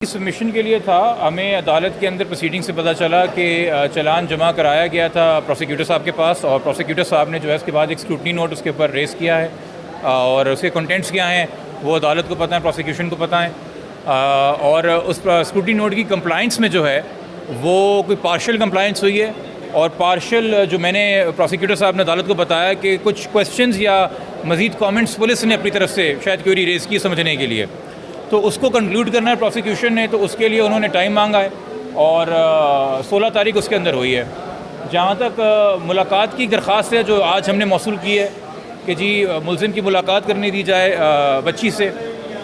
Submission के लिए था। हमें अदालत के अंदर प्रोसीडिंग से पता चला कि चालान जमा कराया गया था प्रोसिक्यूटर साहब के पास, और प्रोसिक्यूटर साहब ने जो है इसके बाद एक स्क्रूटनी नोट उसके ऊपर रेज़ किया है, और उसके कंटेंट्स क्या हैं वो अदालत को पता है, प्रोसिक्यूशन को पता है। और उस स्क्रूटनी नोट की कंप्लाइंस में जो है वो कोई पार्शियल कंप्लाइंस हुई है, और पार्शियल जो मैंने प्रोसिक्यूटर साहब ने अदालत को बताया कि कुछ क्वेश्चंस या मज़ीद कमेंट्स पुलिस ने अपनी तरफ से शायद क्वेरी रेज़ की समझने के लिए, तो उसको कंक्लूड करना है प्रोसिक्यूशन ने, तो उसके लिए उन्होंने टाइम मांगा है, और 16 तारीख उसके अंदर हुई है। जहाँ तक मुलाकात की दरख्वास्त है जो आज हमने मौसूल की है कि जी मुलज़िम की मुलाकात करने दी जाए बच्ची से,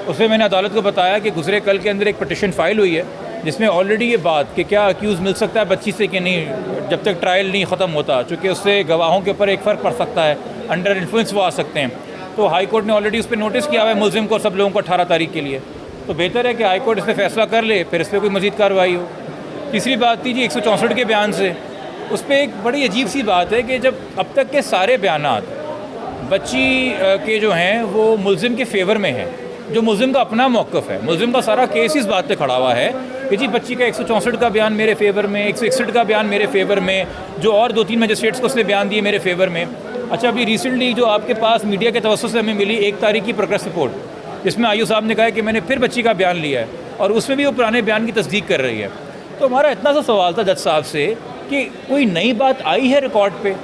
उसमें मैंने अदालत को बताया कि गुज़रे कल के अंदर एक पटिशन फ़ाइल हुई है जिसमें ऑलरेडी ये बात कि क्या अक्यूज़ मिल सकता है बच्ची से कि नहीं, जब तक ट्रायल नहीं ख़त्म होता, चूँकि उससे गवाहों के ऊपर एक फ़र्क पड़ सकता है, अंडर इन्फ्लुएंस वो आ सकते हैं। तो हाई कोर्ट ने ऑलरेडी उस पर नोटिस किया हुआ है मुलज़िम को, सब लोगों को 18 तारीख के लिए। तो बेहतर है कि हाई कोर्ट इस पर फैसला कर ले, फिर इस पर कोई मज़ीद कार्रवाई हो। तीसरी बात थी जी 164 के बयान से, उस पर एक बड़ी अजीब सी बात है कि जब अब तक के सारे बयानात बच्ची के जो हैं वो मुलज़िम के फेवर में हैं, जो मुलज़िम का अपना मौक़िफ़ है, मुलज़िम का सारा केस इस बात पे खड़ा हुआ है कि जी बच्ची का 164 का बयान मेरे फेवर में, 161 का बयान मेरे फेवर में, जो और 2-3 मजिस्ट्रेट्स को उसने बयान दिए मेरे फेवर में। अच्छा, अभी रिसेंटली जो आपके पास मीडिया के तवज्जुह से हमें मिली 1 तारीख की प्रोग्रेस रिपोर्ट, जिसमें आयू साहब ने कहा कि मैंने फिर बच्ची का बयान लिया है, और उसमें भी वो पुराने बयान की तस्दीक कर रही है। तो हमारा इतना सा सवाल था जज साहब से कि कोई नई बात आई है रिकॉर्ड पे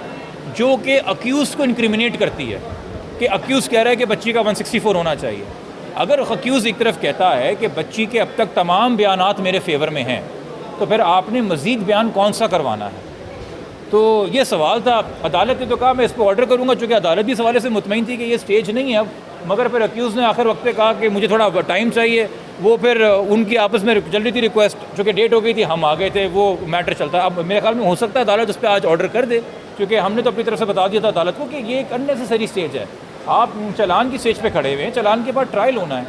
जो कि अक्यूज़ को इंक्रिमिनेट करती है, कि अक्यूज़ कह रहा है कि बच्ची का 164 होना चाहिए। अगर अक्यूज़ एक तरफ कहता है कि बच्ची के अब तक तमाम बयानात मेरे फेवर में हैं, तो फिर आपने मज़ीद बयान कौन सा करवाना है? तो ये सवाल था। अदालत ने तो कहा मैं इस पर ऑर्डर करूँगा, चूँकि अदालत भी सवाल से मुतमईन थी कि ये स्टेज नहीं है अब, मगर फिर अक्यूज़ ने आखिर वक्त पे कहा कि मुझे थोड़ा टाइम चाहिए। वो फिर उनकी आपस में चल रही थी रिक्वेस्ट, चूँकि डेट हो गई थी, हम आ गए थे, वो मैटर चलता है। अब मेरे ख्याल में हो सकता है अदालत उस पर आज ऑर्डर कर दे, क्योंकि हमने तो अपनी तरफ से बता दिया था अदालत को कि ये एक अननेसेसरी स्टेज है। आप चालान की स्टेज पे खड़े हुए हैं, चालान के बाद ट्रायल होना है,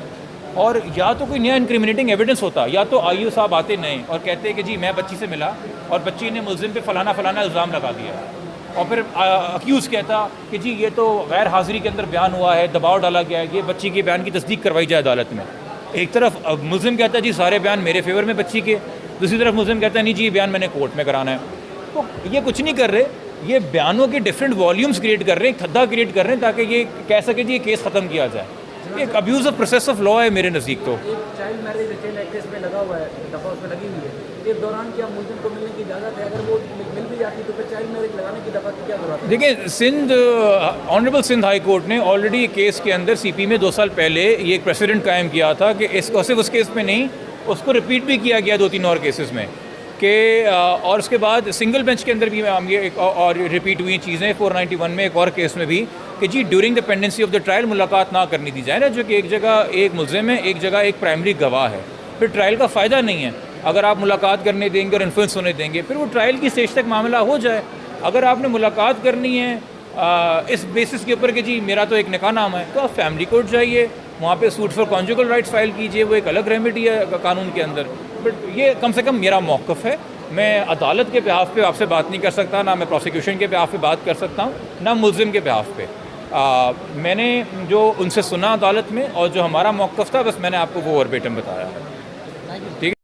और या तो कोई नया इंक्रिमिनेटिंग एविडेंस होता, या तो आईओ साहब आते नए और कहते कि जी मैं बच्ची से मिला और बच्ची ने मुलज़िम पे फ़लाना फ़लाना इल्ज़ाम लगा दिया, और फिर अक्यूज़ कहता कि जी ये तो गैर हाज़िरी के अंदर बयान हुआ है, दबाव डाला गया है, ये बच्ची के बयान की तस्दीक करवाई जाए अदालत में। एक तरफ मुलज़िम कहता है जी सारे बयान मेरे फेवर में बच्ची के, दूसरी तरफ मुलज़िम कहता है नहीं जी ये बयान मैंने कोर्ट में कराना है। तो ये कुछ नहीं कर रहे, ये बयानों के डिफरेंट वॉल्यूम्स क्रिएट कर रहे हैं, खद्दा क्रिएट कर रहे हैं ताकि ये कह सके जी ये केस ख़त्म किया जाए। एक abuse of process of law है मेरे नज़दीक। तो एक चाइल्ड मैरिज एक्ट में लगा हुआ है, दफ़ा उसमें लगी हुई है, इस दौरान क्या मुलज़िम को मिलने की इजाज़त है? अगर वो मिल भी जाती तो फिर चाइल्ड मैरिज लगाने की दफ़ा की क्या ज़रूरत है? देखिए, Sindh honourable Sindh high court ने ऑलरेडी केस के अंदर सीपी में 2 साल पहले ये एक प्रेसिडेंट कायम किया था कि इसको सिर्फ उस केस में नहीं, उसको रिपीट भी किया गया 2-3 और केसेस में कि और उसके बाद सिंगल बेंच के अंदर भी हम ये एक और रिपीट हुई चीज़ें 491 में एक और केस में भी कि जी during the pendency of the trial मुलाकात ना करनी दी जाए ना, जो कि एक जगह एक मुलज़िम है, एक जगह एक प्राइमरी गवाह है, फिर ट्रायल का फ़ायदा नहीं है। अगर आप मुलाकात करने देंगे और इन्फ्लुएंस होने देंगे, फिर वो ट्रायल की स्टेज तक मामला हो जाए। अगर आपने मुलाकात करनी है इस बेसिस के ऊपर कि जी मेरा तो एक निकाह नामा है, तो आप फैमिली कोर्ट जाइए, वहाँ पे suit for conjugal rights file कीजिए, वो एक अलग रेमेडी है कानून के अंदर। बट ये कम से कम मेरा मौक़िफ़ है। मैं अदालत के बिहाफ पे आपसे बात नहीं कर सकता, ना मैं प्रोसिक्यूशन के बिहाफ पे बात कर सकता हूँ, ना मुलज़िम के बिहाफ पे। मैंने जो उनसे सुना अदालत में और जो हमारा मौक़िफ़ था, बस मैंने आपको वो वर्बेटम बताया। ठीक है।